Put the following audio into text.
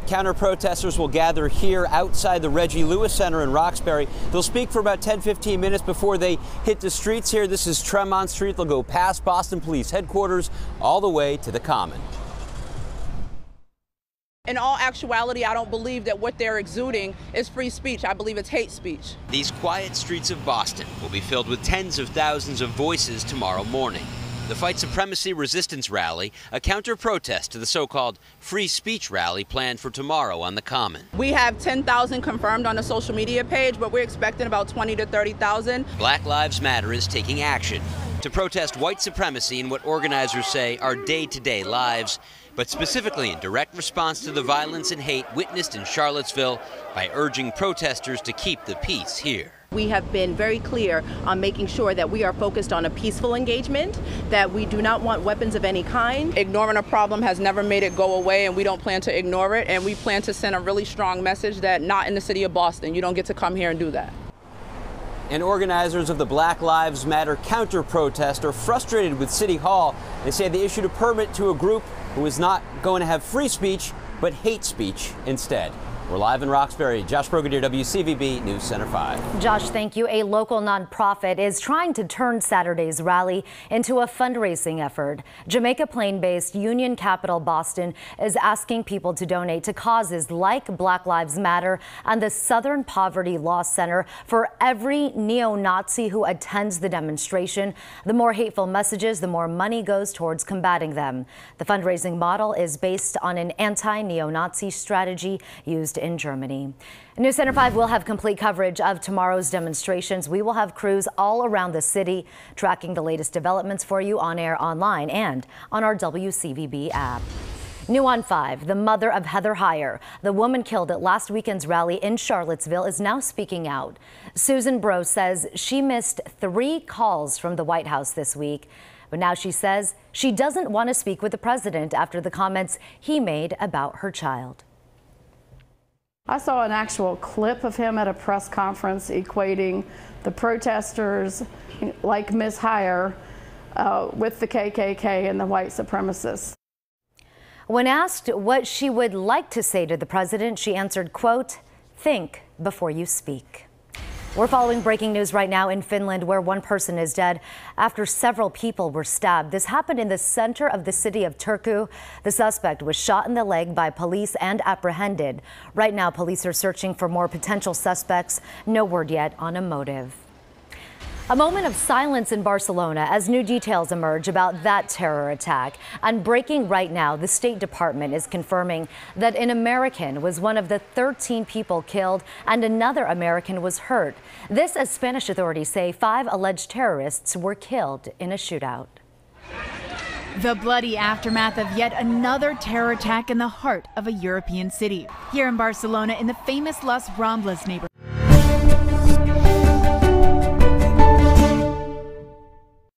Counter-protesters will gather here outside the Reggie Lewis Center in Roxbury. They'll speak for about 10-15 minutes before they hit the streets here. This is Tremont Street. They'll go past Boston Police headquarters all the way to the Common. In all actuality, I don't believe that what they're exuding is free speech. I believe it's hate speech. These quiet streets of Boston will be filled with tens of thousands of voices tomorrow morning. The Fight Supremacy Resistance Rally, a counter-protest to the so-called free speech rally planned for tomorrow on the Common. We have 10,000 confirmed on the social media page, but we're expecting about 20 to 30,000. Black Lives Matter is taking action to protest white supremacy in what organizers say are day-to-day lives, but specifically in direct response to the violence and hate witnessed in Charlottesville by urging protesters to keep the peace here. We have been very clear on making sure that we are focused on a peaceful engagement, that we do not want weapons of any kind. Ignoring a problem has never made it go away, and we don't plan to ignore it. And we plan to send a really strong message that not in the city of Boston. You don't get to come here and do that. And organizers of the Black Lives Matter counter-protest are frustrated with City Hall. They say they issued a permit to a group who is not going to have free speech, but hate speech instead. We're live in Roxbury. Josh Brigadier, WCVB News Center 5. Josh, thank you. A local nonprofit is trying to turn Saturday's rally into a fundraising effort. Jamaica Plain-based Union Capital Boston is asking people to donate to causes like Black Lives Matter and the Southern Poverty Law Center. For every neo-Nazi who attends the demonstration, the more hateful messages, the more money goes towards combating them. The fundraising model is based on an anti-neo-Nazi strategy used in Germany. News Center 5 will have complete coverage of tomorrow's demonstrations. We will have crews all around the city tracking the latest developments for you on air, online, and on our WCVB app. New on 5, the mother of Heather Heyer, the woman killed at last weekend's rally in Charlottesville, is now speaking out. Susan Bro says she missed 3 calls from the White House this week, but now she says she doesn't want to speak with the president after the comments he made about her child. I saw an actual clip of him at a press conference equating the protesters like Ms. Heyer with the KKK and the white supremacists. When asked what she would like to say to the president, she answered, quote, "Think before you speak." We're following breaking news right now in Finland, where one person is dead after several people were stabbed. This happened in the center of the city of Turku. The suspect was shot in the leg by police and apprehended. Right now, police are searching for more potential suspects. No word yet on a motive. A moment of silence in Barcelona as new details emerge about that terror attack. And breaking right now, the State Department is confirming that an American was one of the 13 people killed and another American was hurt. This as Spanish authorities say 5 alleged terrorists were killed in a shootout. The bloody aftermath of yet another terror attack in the heart of a European city. Here in Barcelona, in the famous Las Ramblas neighborhood.